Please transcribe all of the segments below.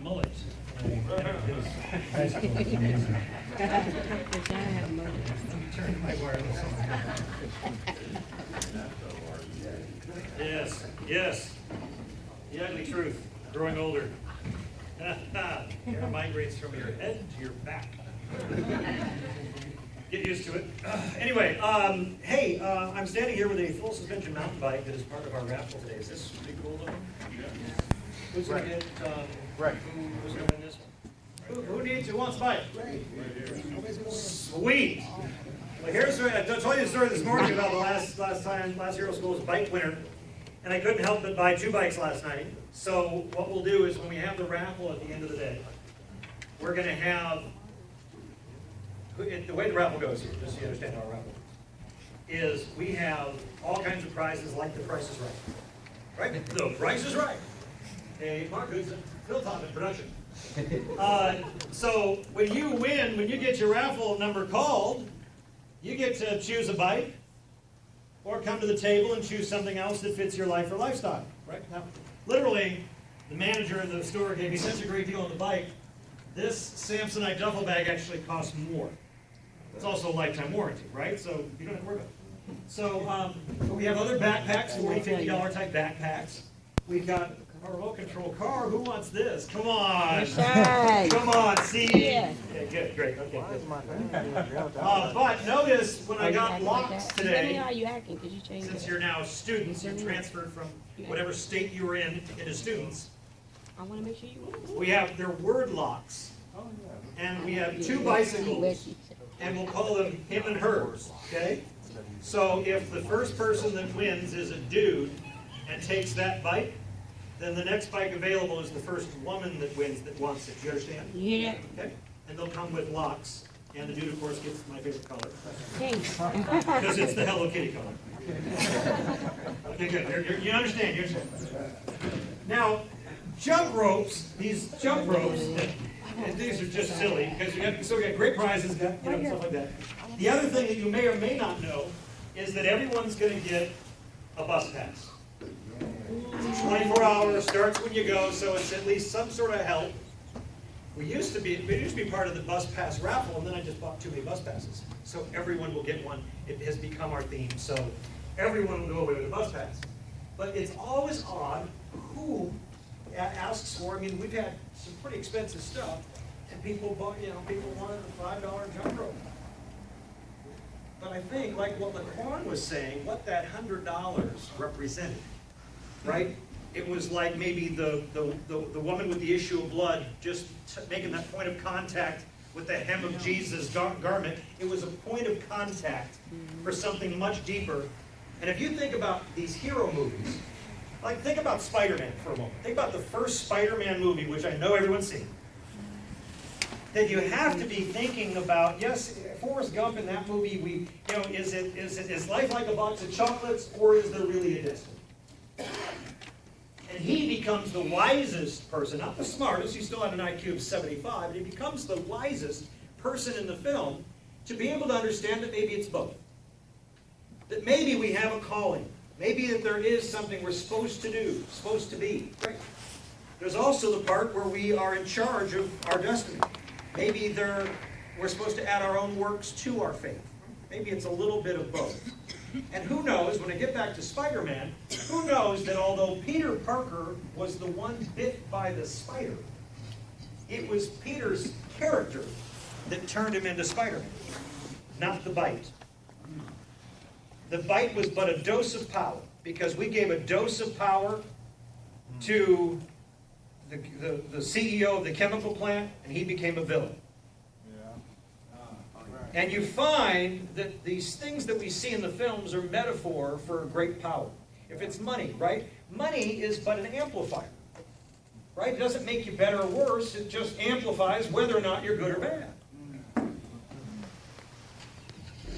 Mullets. Yes, yes. The ugly truth, growing older. Hair migrates from your head to your back. Get used to it. Anyway, hey, I'm standing here with a full suspension mountain bike that is part of our raffle today. Is this pretty cool looking? Who's going to get, who's going to win this one? Who wants a bike? Sweet. Well, here's, I told you a story this morning about the last Hero School's bike winner, and I couldn't help but buy 2 bikes last night. So what we'll do is when we have the raffle at the end of the day, we're going to have, the way the raffle goes here, just so you understand how our raffle goes, is we have all kinds of prizes like the Price is Right. Right? The Price is Right. Hey, Mark, who's Phil Todd in production. So when you win, when you get your raffle number called, you get to choose a bike or come to the table and choose something else that fits your life or lifestyle. Right? Now, literally, the manager of the store gave me such a great deal on the bike. This Samsonite duffel bag actually costs more. It's also a lifetime warranty, right? So you don't have to worry about it. So we have other backpacks, $40, $50 type backpacks. We've got a remote control car. Who wants this? Come on. Come on, see? Yeah, good, great. Okay, good. But notice when I got locks today, since you're now students, you're transferred from whatever state you were in into students. I want to make sure you. We have their word locks, and we have 2 bicycles, and we'll call them him and hers. Okay. So if the first person that wins is a dude and takes that bike, then the next bike available is the first woman that wins that wants it. Do you understand? Yeah. Okay. And they'll come with locks, and the dude, of course, gets my favorite color. Thanks. Because it's the Hello Kitty color. Okay, good. You understand? You understand? Now, jump ropes. These jump ropes. And these are just silly because we got great prizes, stuff like that. The other thing that you may or may not know is that everyone's going to get a bus pass. 24 hours, starts when you go, so it's at least some sort of help. We used to be part of the bus pass raffle, and then I just bought too many bus passes. So everyone will get one. It has become our theme. So everyone will go away with a bus pass. But it's always odd who asks for. I mean, we've had some pretty expensive stuff, and people bought, people wanted a $5 jump rope. But I think, like what Laquan was saying, what that $100 represented, right? It was like maybe the woman with the issue of blood just making that point of contact with the hem of Jesus' garment. It was a point of contact for something much deeper. And if you think about these hero movies, like think about Spider-Man for a moment. Think about the first Spider-Man movie, which I know everyone's seen. That you have to be thinking about, yes, Forrest Gump in that movie, is life like a box of chocolates, or is there really a destiny? And he becomes the wisest person, not the smartest, he still had an IQ of 75, but he becomes the wisest person in the film to be able to understand that maybe it's both. That maybe we have a calling. Maybe that there is something we're supposed to do, supposed to be. Right. There's also the part where we are in charge of our destiny. Maybe we're supposed to add our own works to our faith. Maybe it's a little bit of both. And who knows, when I get back to Spider-Man, who knows that although Peter Parker was the one bit by the spider, it was Peter's character that turned him into Spider-Man, not the bite. The bite was but a dose of power, because we gave a dose of power to the CEO of the chemical plant, and he became a villain. And you find that these things that we see in the films are metaphor for great power. If it's money, right? Money is but an amplifier, right? It doesn't make you better or worse. It just amplifies whether or not you're good or bad.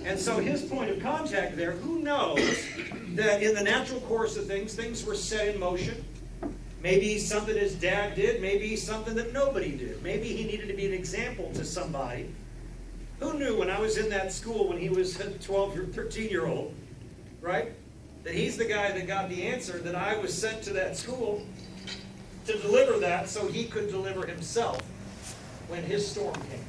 And so his point of contact there, who knows that in the natural course of things were set in motion. Maybe something his dad did, maybe something that nobody did. Maybe he needed to be an example to somebody. Who knew when I was in that school when he was a 12 or 13-year-old, right? That he's the guy that got the answer, that I was sent to that school to deliver that so he could deliver himself when his storm came.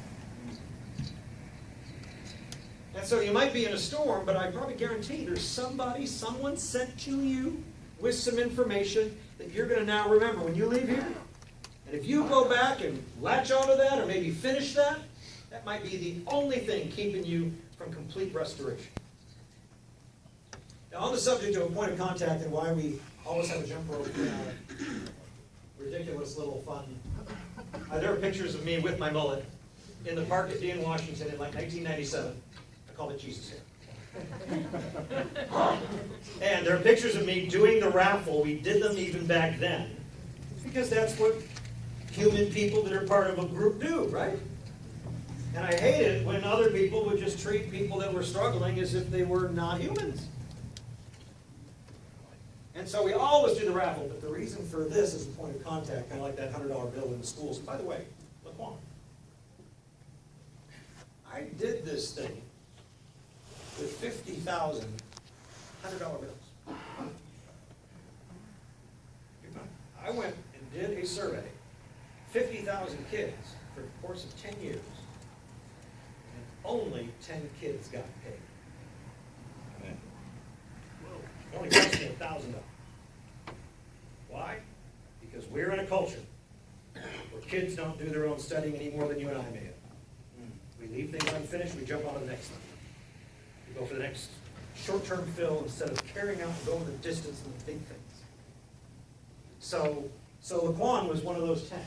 And so you might be in a storm, but I probably guarantee there's someone sent to you with some information that you're going to now remember when you leave here. And if you go back and latch onto that or maybe finish that, that might be the only thing keeping you from complete restoration. Now, on the subject of a point of contact and why we always have a jump rope, ridiculous little fun. There are pictures of me with my mullet in the park at Dean, Washington in like 1997. I called it Jesus hair. And there are pictures of me doing the raffle. We did them even back then, because that's what human people that are part of a group do, right? And I hate it when other people would just treat people that were struggling as if they were not humans. And so we always do the raffle, but the reason for this is a point of contact, kind of like that $100 bill in the schools. By the way, Laquan, I did this thing with 50,000 $100 bills. I went and did a survey, 50,000 kids for the course of 10 years, and only 10 kids got paid. It only cost me $1,000. Why? Because we're in a culture where kids don't do their own studying any more than you and I may have. We leave things unfinished, we jump on to the next thing. We go for the next short-term fill instead of carrying out and going the distance in the big things. So Laquan was one of those 10.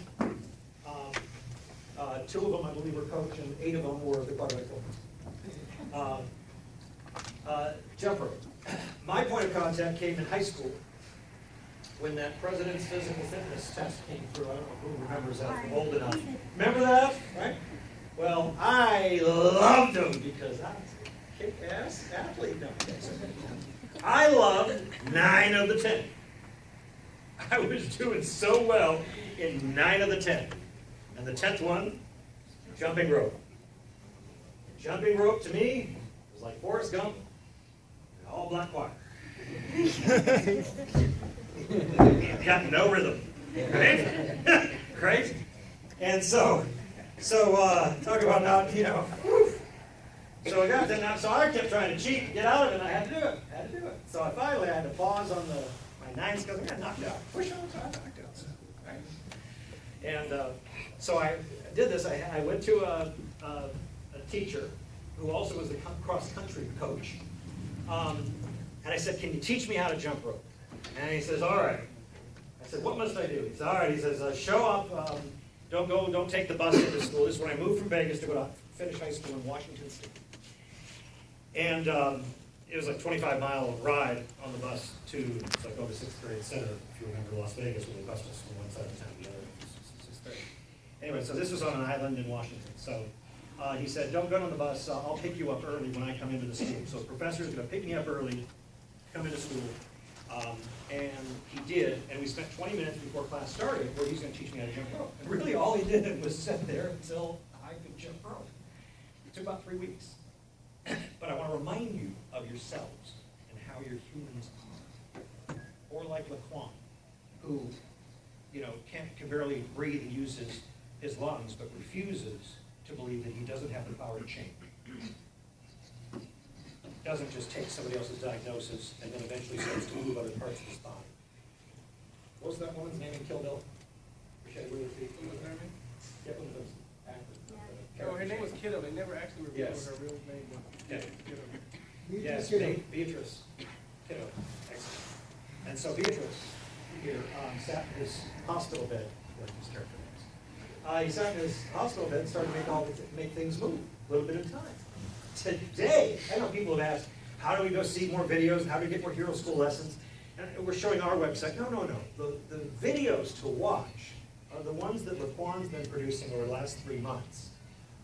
2 of them, I believe, were coach, and 8 of them were the quarterback coach. Jump rope. My point of contact came in high school when that president's physical fitness test came through. I don't know who remembers that from old enough. Remember that, right? Well, I loved them because I was a kick-ass athlete. No, I loved 9 of the 10. I was doing so well in 9 of the 10. And the 10th one, jumping rope. Jumping rope to me was like Forrest Gump, all black choir. Got no rhythm, right? Crazy. And so talk about not, whew. So I got that. So I kept trying to cheat and get out of it, and I had to do it. So I finally had to pause on my 9s because I got knocked out. Push on, so I got knocked out. Right? And so I did this. I went to a teacher who also was the cross-country coach. And I said, "Can you teach me how to jump rope?" And he says, "All right." I said, "What must I do?" He says, "All right." He says, "Show up. Don't take the bus into school." This is when I moved from Vegas to go to finish high school in Washington State. And it was like a 25-mile ride on the bus to, it's like over 6th grade center, if you remember Las Vegas, where the bus was from one side of town to the other. Anyway, so this was on an island in Washington. So he said, "Don't go on the bus. I'll pick you up early when I come into the school." So the professor is going to pick me up early, come into school. And he did, and we spent 20 minutes before class started where he's going to teach me how to jump rope. And really all he did was sit there until I could jump rope. It took about 3 weeks. But I want to remind you of yourselves and how your humans are. Or like Laquan, who can barely breathe and use his lungs, but refuses to believe that he doesn't have the power to change. Doesn't just take somebody else's diagnosis and then eventually starts to move other parts of his body. What was that woman's name in Kill Bill? What was her name? Yeah, one of those actors. Oh, her name was Kiddo. They never actually revealed Yes. her real name. Yeah. Kiddo. Yes, Beatrice Kiddo. Excellent. And so Beatrice here sat in his hospital bed. His character names. He sat in his hospital bed and started to make things move a little bit at a time. Today, I know people have asked, how do we go see more videos and how do we get more Hero School lessons? And we're showing our website. No. The videos to watch are the ones that Laquan's been producing over the last 3 months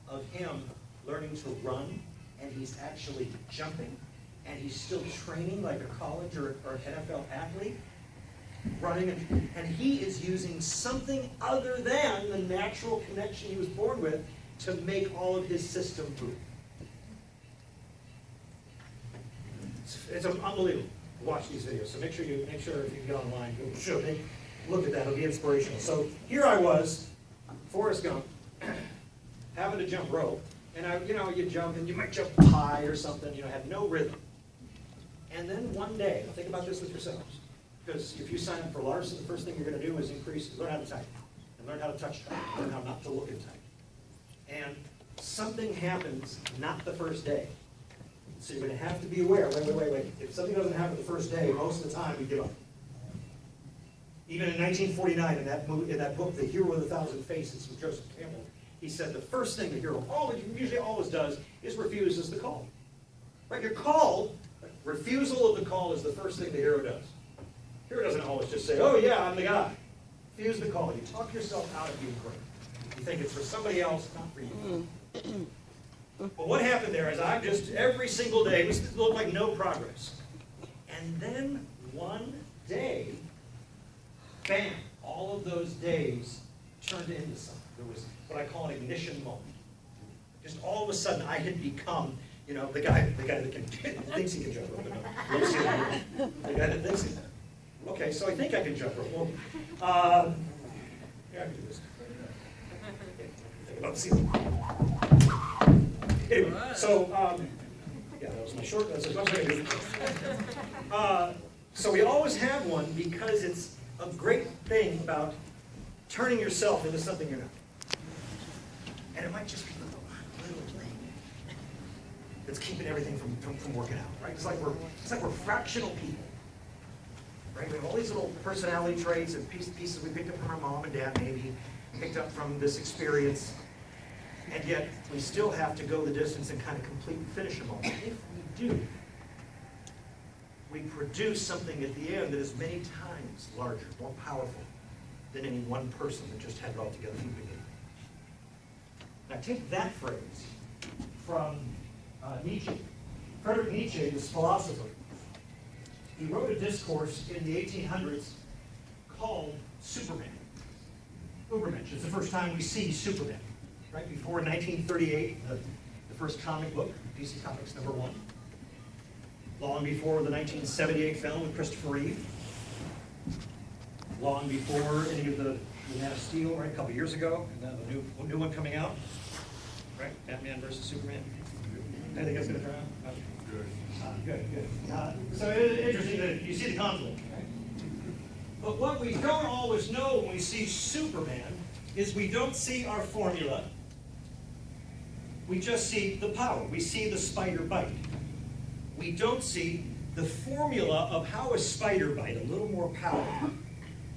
of him learning to run, and he's actually jumping, and he's still training like a college or an NFL athlete, running, and he is using something other than the natural connection he was born with to make all of his system move. It's unbelievable to watch these videos. So make sure if you can get online, go show me. look at that. It'll be inspirational. So here I was, Forrest Gump, having to jump rope. And you jump and you might jump high or something, have no rhythm. And then one day, think about this with yourselves. Because if you sign up for Larson, the first thing you're going to do is learn how to type. And learn how to touch type. Learn how not to look and type. And something happens not the first day. So you're going to have to be aware. Wait. If something doesn't happen the first day, most of the time we give up. Even in 1949, in that book, The Hero with a Thousand Faces, with Joseph Campbell, he said the first thing the hero usually always does is refuses the call. Right? You're called. Refusal of the call is the first thing the hero does. The hero doesn't always just say, oh yeah, I'm the guy. Refuse the call. You talk yourself out of being great. You think it's for somebody else, not for you. But what happened there is every single day, it looked like no progress. And then one day, bam, all of those days turned into something. There was what I call an ignition moment. Just all of a sudden, I had become, the guy that thinks he can jump rope. The guy that thinks he can. Okay, so I think I can jump rope. Well, yeah, I can do this. Think about the ceiling. Anyway, so yeah, that was my short. That's as much as I can do. So we always have one because it's a great thing about turning yourself into something you're not. And it might just be a little thing that's keeping everything from working out, right? It's like we're fractional people, right? We have all these little personality traits and pieces we picked up from our mom and dad, maybe picked up from this experience, and yet we still have to go the distance and kind of complete and finish them all. If we do, we produce something at the end that is many times larger, more powerful than any one person that just had it all together from the beginning. Now take that phrase from Nietzsche. Friedrich Nietzsche, this philosopher, he wrote a discourse in the 1800s called Superman. Ubermensch. It's the first time we see Superman. Right before 1938, the first comic book, DC Comics #1. Long before the 1978 film with Christopher Reeve. Long before any of the Man of Steel, right, a couple years ago, and then the new one coming out, right? Batman versus Superman. I think that's going to turn out good. Good. So it's interesting that you see the conflict, right? But what we don't always know when we see Superman is we don't see our formula. We just see the power. We see the spider bite. We don't see the formula of how a spider bite, a little more power,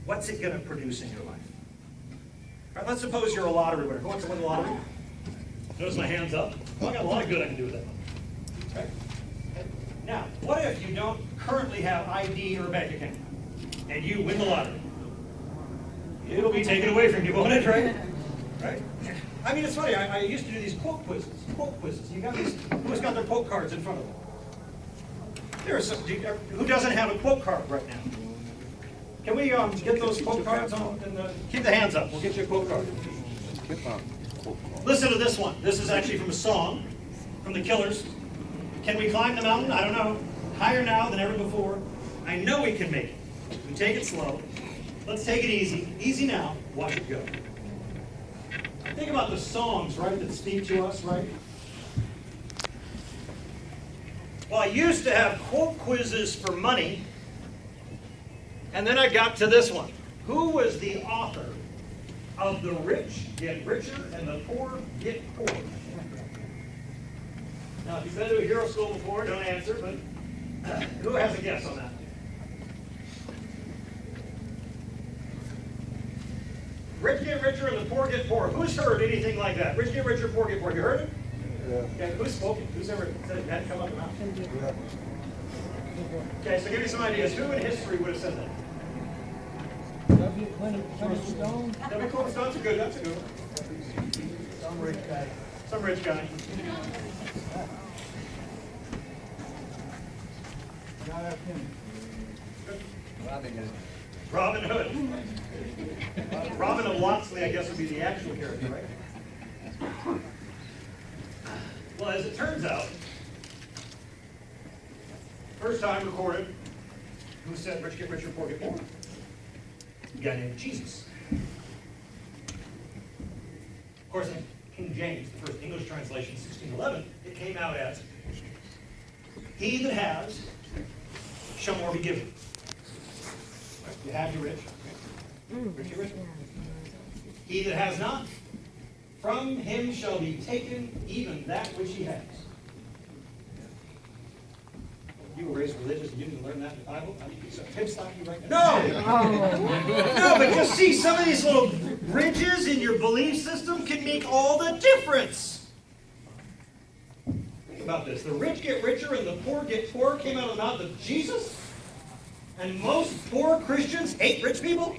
what's it going to produce in your life? All right, let's suppose you're a lottery winner. Who wants to win the lottery? Notice my hand's up. Well, I got a lot of good I can do with that money. Okay. Now, what if you don't currently have ID or a bank account, and you win the lottery? It'll be taken away from you, won't it, right? Right? I mean, it's funny. I used to do these quote quizzes. You got these, who's got their quote cards in front of them? There are some, who doesn't have a quote card right now? Can we get those quote cards on? Keep the hands up. We'll get you a quote card. Listen to this one. This is actually from a song from the Killers. Can we climb the mountain? I don't know. Higher now than ever before. I know we can make it. We take it slow. Let's take it easy. Easy now. Watch it go. Think about the songs, right, that speak to us, right? Well, I used to have quote quizzes for money, and then I got to this one. Who was the author of The Rich Get Richer and the Poor Get Poorer? Now, if you've been to a hero school before, don't answer, but who has a guess on that? Rich get richer and the poor get poorer. Who's heard anything like that? Rich get richer, poor get poorer. You heard it? Yeah. Okay, who's spoken? Who's ever said it? Had to come up and out? Yeah. Okay, so give me some ideas. Who in history would have said that? W. Clement Stone. W. Clement Stone's good. That's a good one. Some rich guy. Some rich guy. Not F. him. Robin Hood. Robin of Locksley, I guess, would be the actual character, right? Well, as it turns out, first time recorded, who said rich get richer, poor get poorer? a guy named Jesus. Of course, in King James, the first English translation, 1611, it came out as, "He that has shall more be given." Right? You have, you rich. Rich, you rich. "He that has not, from him shall be taken even that which he has." You were raised religious and you didn't learn that in the Bible? I mean, so hip stop you right now. No! No, but you see, some of these little bridges in your belief system can make all the difference. Think about this. The rich get richer and the poor get poorer came out of the mouth of Jesus? And most poor Christians hate rich people?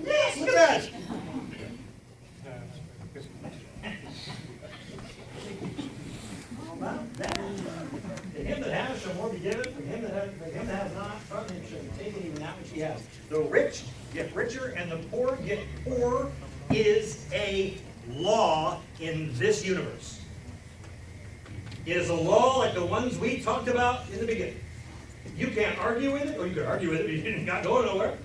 Yes, look at that! To him that has shall more be given, from him that has not, from him shall be taken even that which he has. The rich get richer and the poor get poorer is a law in this universe. It is a law like the ones we talked about in the beginning. You can't argue with it, or you could argue with it, but you're not going nowhere.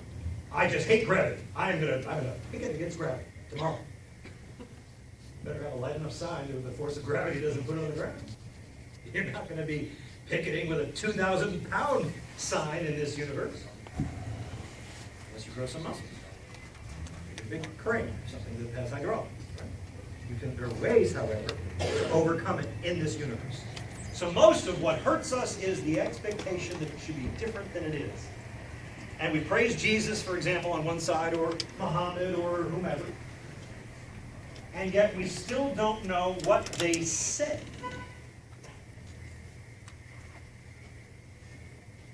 I just hate gravity. I'm gonna pick it against gravity tomorrow. Better have a light enough sign that the force of gravity doesn't put it on the ground. You're not going to be picketing with a 2,000-pound sign in this universe. Unless you grow some muscles. Make a big crane, something that has hydraulics. Right? There are ways, however, to overcome it in this universe. So most of what hurts us is the expectation that it should be different than it is. And we praise Jesus, for example, on one side, or Muhammad, or whomever. And yet we still don't know what they said.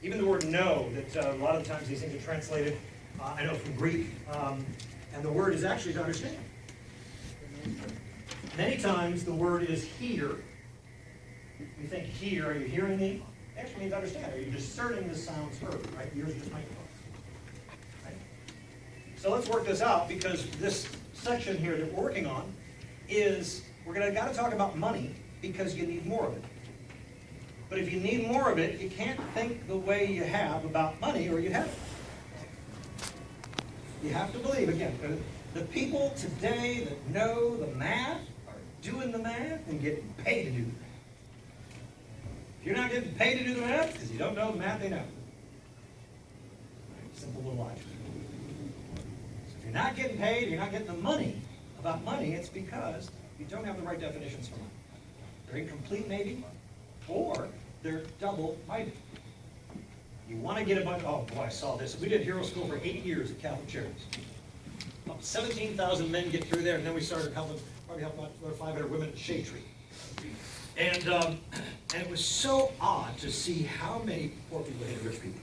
Even the word "know," that a lot of the times these things are translated, I know from Greek, and the word is actually to understand. Many times the word is hear. We think hear, are you hearing me? It actually means understand. Are you discerning the sounds heard, right? Ears are just microphones. Right? So let's work this out, because this section here that we're working on is, we're got to talk about money, because you need more of it. But if you need more of it, you can't think the way you have about money, or you haven't. You have to believe, again, the people today that know the math are doing the math and getting paid to do the math. If you're not getting paid to do the math, because you don't know the math they know. Simple little logic. So if you're not getting paid, you're not getting the money about money, it's because you don't have the right definitions for money. They're incomplete, maybe, or they're double-minded. You want to get a bunch, oh boy, I saw this. We did Hero School for 8 years at Catholic Charities. About 17,000 men get through there, and then we started helping, probably helping about 500 women at the Shade Tree. And it was so odd to see how many poor people hated rich people.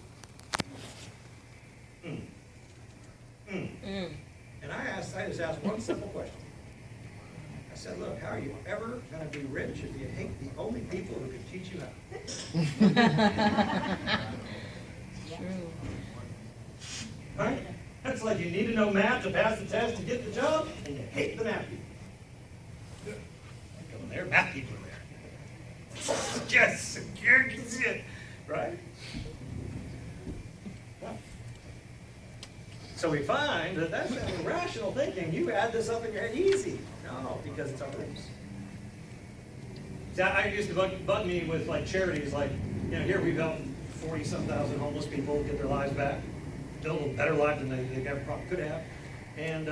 And I just asked one simple question. I said, look, how are you ever going to be rich if you hate the only people who can teach you how? True. Right? That's like you need to know math to pass the test to get the job, and you hate the math people. Come on, there, math people are there. Yes, right? So we find that that's rational thinking. You add this up in your head easy. No, because it's our rules. See, I used to bug me with like charities, like, you know, here we've helped 40-some thousand homeless people get their lives back, build a better life than they ever probably could have. And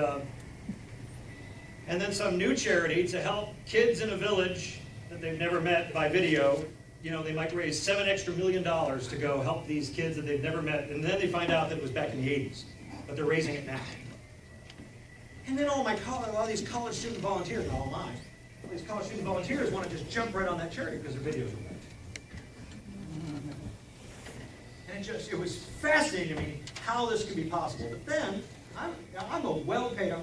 then some new charity to help kids in a village that they've never met by video. You know, they might raise $7 million to go help these kids that they've never met, and then they find out that it was back in the 80s, but they're raising it now. And then all these college student volunteers, not all mine, all these college student volunteers want to just jump right on that charity because their videos were back. And it was fascinating to me how this could be possible. But then, I'm a well-paid, I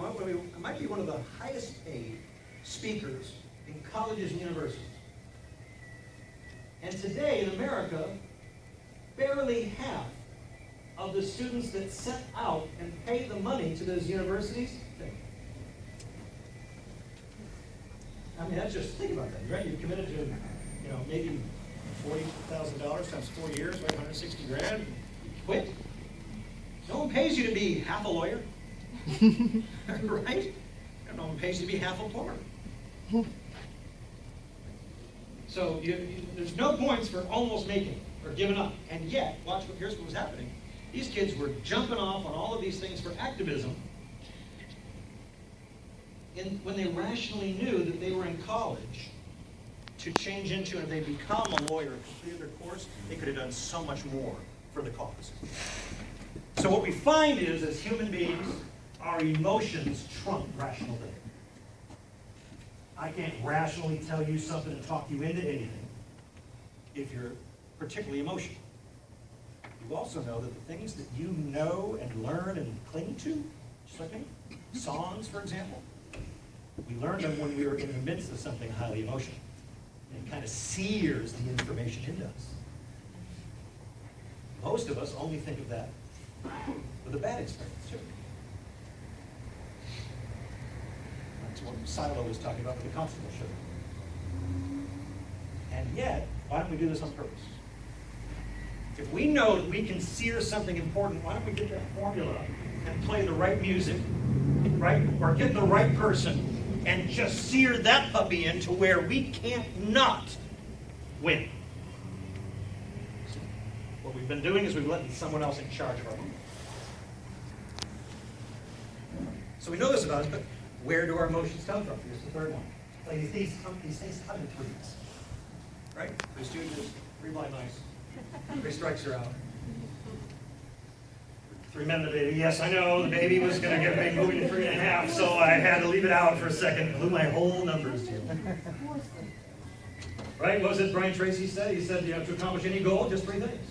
might be one of the highest paid speakers in colleges and universities. And today in America, barely half of the students that set out and pay the money to those universities, I mean, that's just, think about that, right? You've committed to, you know, maybe $40,000 times 4 years, right? 160 grand. You quit. No one pays you to be half a lawyer, right? No one pays you to be half a plumber. So there's no points for almost making or giving up. And yet, here's what was happening. These kids were jumping off on all of these things for activism when they rationally knew that they were in college to change into, and if they become a lawyer and completed their course, they could have done so much more for the cause. So what we find is, as human beings, our emotions trump rational thinking. I can't rationally tell you something and talk you into anything if you're particularly emotional. You also know that the things that you know and learn and cling to, just like me, songs, for example, we learned them when we were in the midst of something highly emotional. And it kind of sears the information into us. Most of us only think of that with a bad experience, too. That's what Silo was talking about with the constable sugar. And yet, why don't we do this on purpose? If we know that we can sear something important, why don't we get that formula and play the right music, right? Or get the right person and just sear that puppy into where we can't not win. What we've been doing is we've let someone else in charge of our life. So we know this about us, but where do our emotions come from? Here's the third one. Like these things come in threes. Right? There's two, there's 3 blind mice. 3 strikes are out. 3 men and a baby. Yes, I know, the baby was going to get a big movie to 3.5, so I had to leave it out for a second. Blew my whole numbers here. Right? What was it Brian Tracy said? He said you have to accomplish any goal, just 3 things.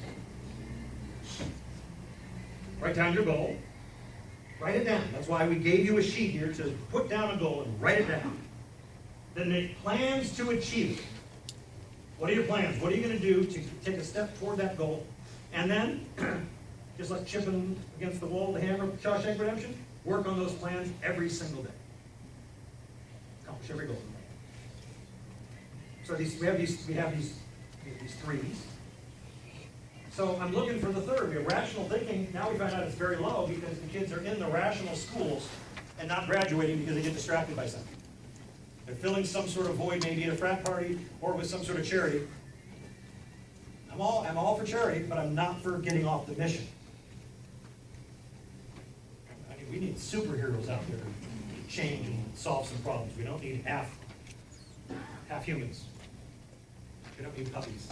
Write down your goal. Write it down. That's why we gave you a sheet here to put down a goal and write it down. Then make plans to achieve it. What are your plans? What are you going to do to take a step toward that goal? And then, just like chipping against the wall, the hammer of Shawshank Redemption, work on those plans every single day. Accomplish every goal. So we have these threes. So I'm looking for the third. We have rational thinking. Now we find out it's very low because the kids are in the rational schools and not graduating because they get distracted by something. They're filling some sort of void, maybe at a frat party or with some sort of charity. I'm all for charity, but I'm not for getting off the mission. I mean, we need superheroes out there to change and solve some problems. We don't need half humans. We don't need puppies.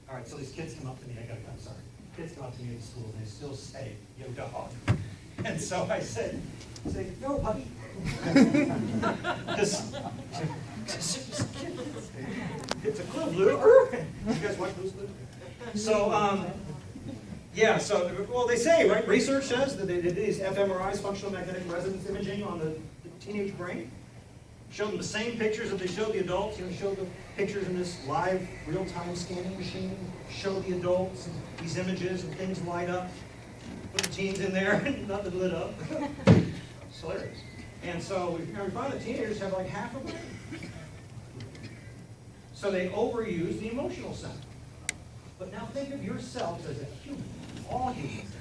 All right, so these kids come up to me. I'm sorry. Kids come up to me in school and they still say, "Yo, dog." And so I say, "Yo, puppy." Because it's a clue, Blue. You guys watch Blue's Clues? So, well, they say, right? Research says that they did these fMRIs, functional magnetic resonance imaging, on the teenage brain. Showed them the same pictures that they showed the adults. Showed the pictures in this live, real-time scanning machine. Showed the adults and these images and things light up. Put the teens in there and nothing lit up. It's hilarious. And so we find that teenagers have like half a brain. So they overuse the emotional center. But now think of yourselves as a human, all humans.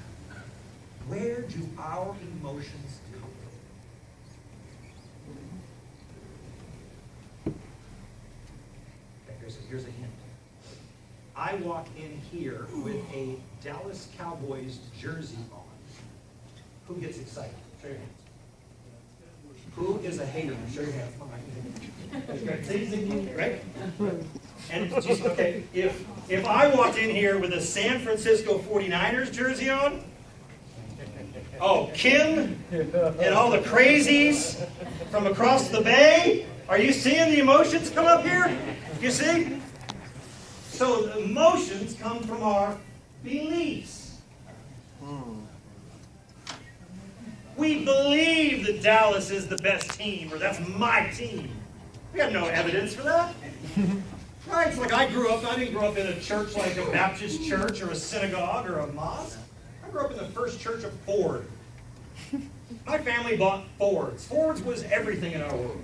Where do our emotions come from? Okay, here's a hint. I walk in here with a Dallas Cowboys jersey on. Who gets excited? Show your hands. Who is a hater? Show your hands. Right? And okay, if I walked in here with a San Francisco 49ers jersey on, oh, Kim and all the crazies from across the bay, are you seeing the emotions come up here? You see? So the emotions come from our beliefs. We believe that Dallas is the best team, or that's my team. We have no evidence for that. Right? It's like I didn't grow up in a church like a Baptist church or a synagogue or a mosque. I grew up in the first church of Ford. My family bought Fords. Fords was everything in our world.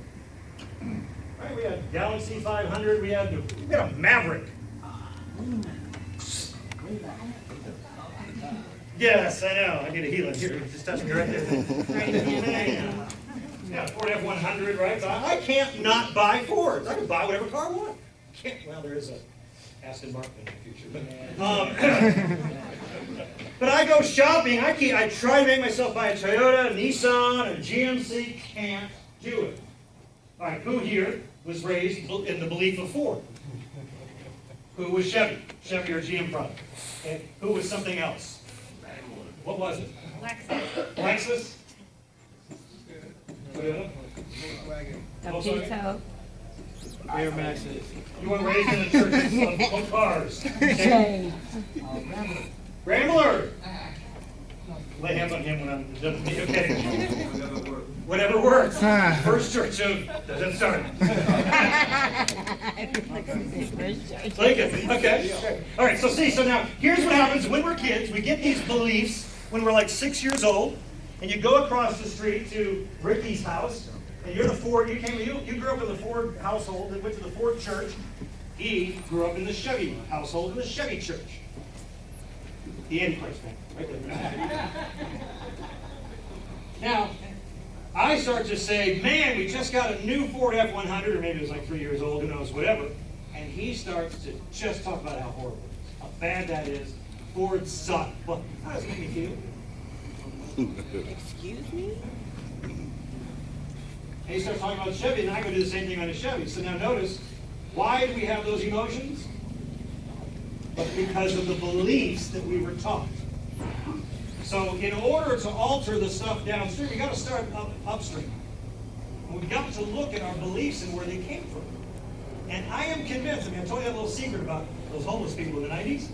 Right? We had Galaxy 500, we had a Maverick. Yes, I know. I need a healing. Here, just touch me right there. Right hand. Yeah, Ford F-100, right? So I can't not buy Fords. I can buy whatever car I want. Well, there is a Aston Martin in the future, but I go shopping. I try to make myself buy a Toyota, a Nissan, a GMC. Can't do it. All right, who here was raised in the belief of Ford? Who was Chevy? Chevy or GM product? Okay. Who was something else? What was it? Lexus? Toyota? Capito. Air Maxes. You were raised in the churches of cars. Shane. Rambler. Lay hands on him when I'm done. Okay. Whatever works. First church of doesn't start. Lincoln. Okay. All right. So now here's what happens when we're kids. We get these beliefs when we're like 6 years old, and you go across the street to Ricky's house, and you're the Ford. You grew up in the Ford household and went to the Ford church. He grew up in the Chevy household in the Chevy church. The Antichrist man, right there. Now, I start to say, man, we just got a new Ford F-100, or maybe it was like 3 years old, who knows, whatever. And he starts to just talk about how horrible it is, how bad that is. Ford suck. Well, how does it make me feel? Excuse me? And he starts talking about Chevy, and I go do the same thing on a Chevy. So now notice, why do we have those emotions? But because of the beliefs that we were taught. So in order to alter the stuff downstream, we got to start upstream. We've got to look at our beliefs and where they came from. And I am convinced, I told you that little secret about those homeless people in the 90s.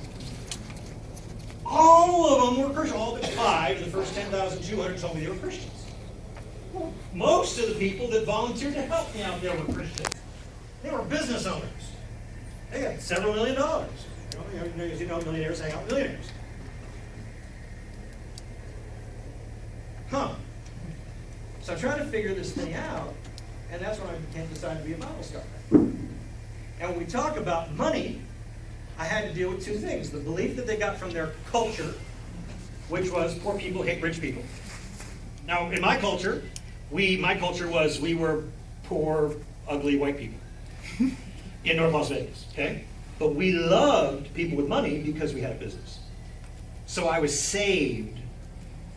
All of them were Christian. All but 5 of the first 10,200 told me they were Christians. Well, most of the people that volunteered to help me out there were Christians. They were business owners. They had several $1 million. You know, millionaires hang out with millionaires. Huh. So I'm trying to figure this thing out, and that's when I decided to be a Bible scholar. And when we talk about money, I had to deal with 2 things. The belief that they got from their culture, which was poor people hate rich people. Now, in my culture, my culture was we were poor, ugly white people in North Las Vegas, okay? But we loved people with money because we had a business. So I was saved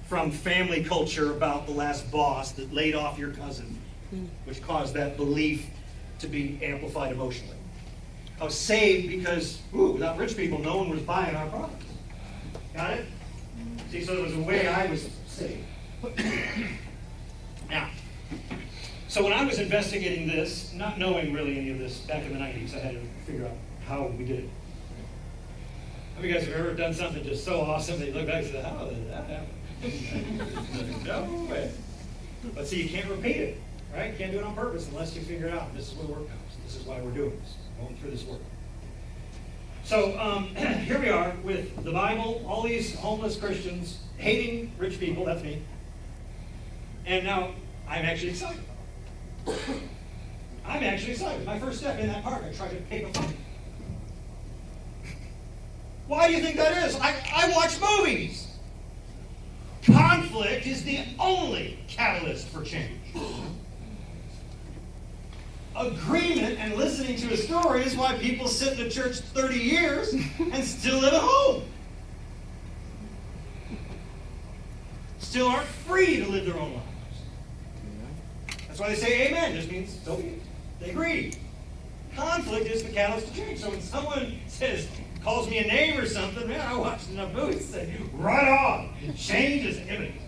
from family culture about the last boss that laid off your cousin, which caused that belief to be amplified emotionally. I was saved because, without rich people, no one was buying our products. Got it? See, so there was a way I was saved. Now, so when I was investigating this, not knowing really any of this back in the 90s, I had to figure out how we did it. How many of you guys have ever done something just so awesome that you look back and say, how did that happen? No way. But see, you can't repeat it, right? You can't do it on purpose unless you figure it out. This is where work comes. This is why we're doing this, going through this work. So here we are with the Bible, all these homeless Christians hating rich people, that's me. And now I'm actually excited. I'm actually excited. My first step in that park, I tried to pick a fight. Why do you think that is? I watch movies. Conflict is the only catalyst for change. Agreement and listening to a story is why people sit in the church 30 years and still live at home. Still aren't free to live their own lives. That's why they say amen. Just means so be it. They agree. Conflict is the catalyst to change. So when someone calls me a name or something, man, I watched enough movies that say, right on. Change is imminent.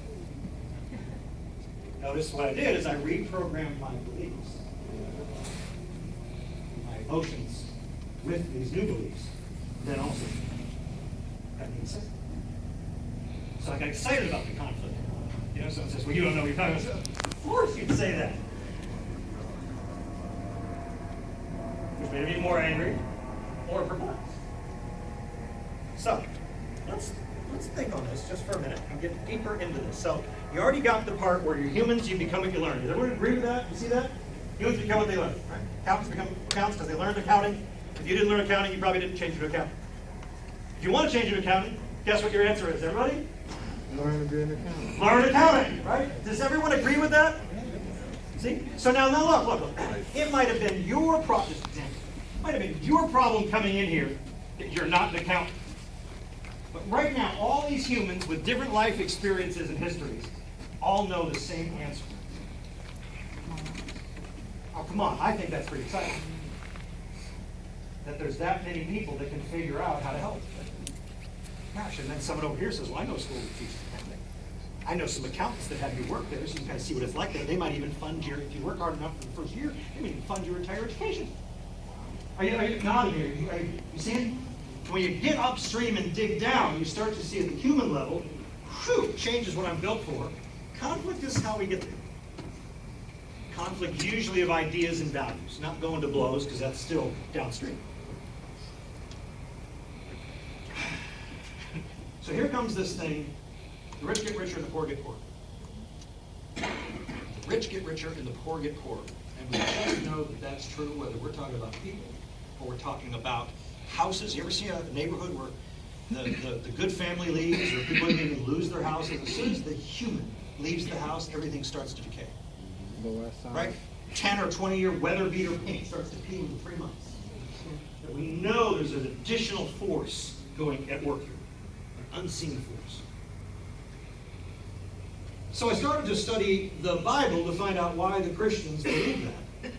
Notice what I did is I reprogrammed my beliefs, my emotions with these new beliefs. Then also got me excited. So I got excited about the conflict. You know, someone says, well, you don't know what you're talking about. Of course you'd say that. Which made me more angry or perplexed. So, let's think on this just for a minute and get deeper into this. So, you already got the part where you're humans, you become what you learn. Does everyone agree with that? You see that? Humans become what they learn, right? Accountants become accountants because they learned accounting. If you didn't learn accounting, you probably didn't change your accountant. If you want to change your accountant, guess what your answer is, everybody? Learn to be an accountant. Learn accounting, right? Does everyone agree with that? See? So now look. It might have been your problem. It might have been your problem coming in here that you're not an accountant. But right now, all these humans with different life experiences and histories all know the same answer. Oh, come on. I think that's pretty exciting. That there's that many people that can figure out how to help. Gosh, and then someone over here says, well, I know a school that teaches accounting. I know some accountants that have you work there, so you can kind of see what it's like there. They might even fund your, if you work hard enough for the first year, they might even fund your entire education. Are you nodding here? You seeing? When you get upstream and dig down, you start to see at the human level, whew, change is what I'm built for. Conflict is how we get there. Conflict usually of ideas and values, not going to blows, because that's still downstream. So here comes this thing, the rich get richer and the poor get poorer. The rich get richer and the poor get poorer. And we just know that that's true whether we're talking about people or we're talking about houses. You ever see a neighborhood where the good family leaves, or people even lose their houses? As soon as the human leaves the house, everything starts to decay. Right? 10 or 20-year weather beater paint starts to peel in 3 months. And we know there's an additional force going at work here, an unseen force. So I started to study the Bible to find out why the Christians believe that.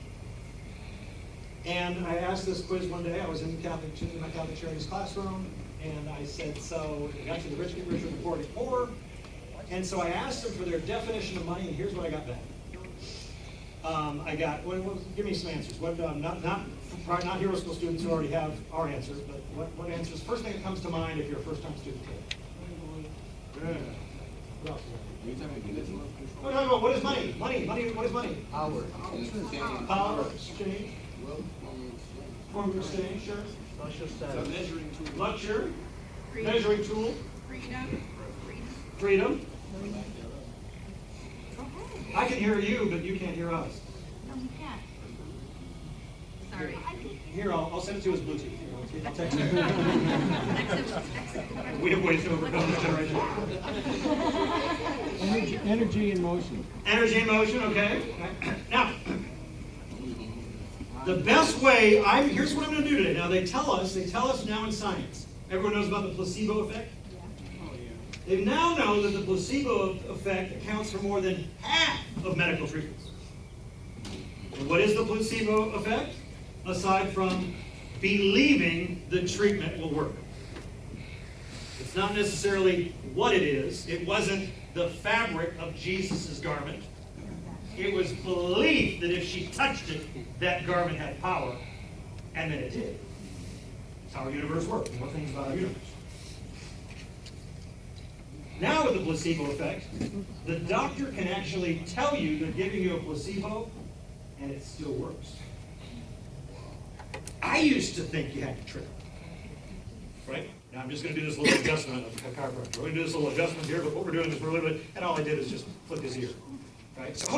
And I asked this quiz one day. I was in my Catholic Charities classroom, and I said, so actually the rich get richer and the poor get poorer. And so I asked them for their definition of money, and here's what I got back. Give me some answers. Not hero school students who already have our answers, but what answers? First thing that comes to mind if you're a first-time student. Yeah. What else? We're talking about what is money? Money, what is money? Power. Power, exchange. Form of exchange, sure. Measuring tool. Luxury. Measuring tool. Freedom. I can hear you, but you can't hear us. No, you can't. Sorry. Here, I'll send it to his Bluetooth. I'll text you. Excellent. We have ways to overcome this generation. Energy in motion. Energy in motion, okay. Now, the best way, here's what I'm going to do today. Now, they tell us now in science. Everyone knows about the placebo effect? They now know that the placebo effect accounts for more than half of medical treatments. And what is the placebo effect? Aside from believing the treatment will work. It's not necessarily what it is. It wasn't the fabric of Jesus' garment. It was belief that if she touched it, that garment had power, and that it did. That's how our universe works. More things about our universe. Now with the placebo effect, the doctor can actually tell you they're giving you a placebo, and it still works. I used to think you had to trip. Right? Now I'm just going to do this little adjustment of the chiropractor. We're going to do this little adjustment here, but what we're doing is and all I did is just flick his ear. Right? So